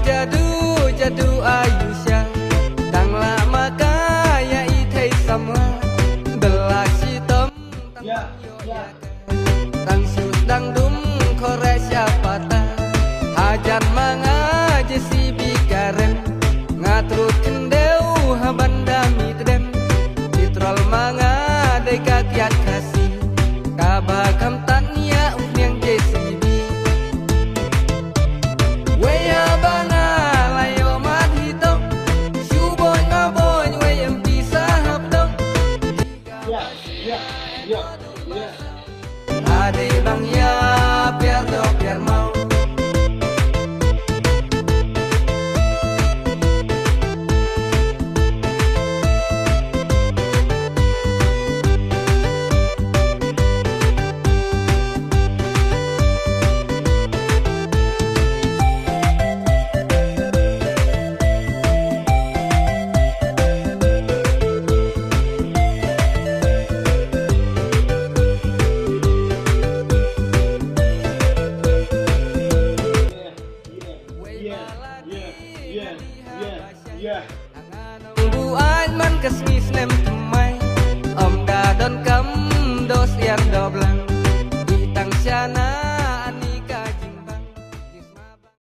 jadu jadu ayusha Tang lama kaya ithai sama Belak sitom Tang sus dang dum kore siapata Hajan manga jesi bikaren Ngatrut kendeu habandami tedem Citrol manga deka kiat kasih Kabakam tanya yang jesi bi Weya bana layo mat hitok Syuboy ngaboy weyem pisah hapdok Ade bang ya biar dok biar mau Buan man kesmis nem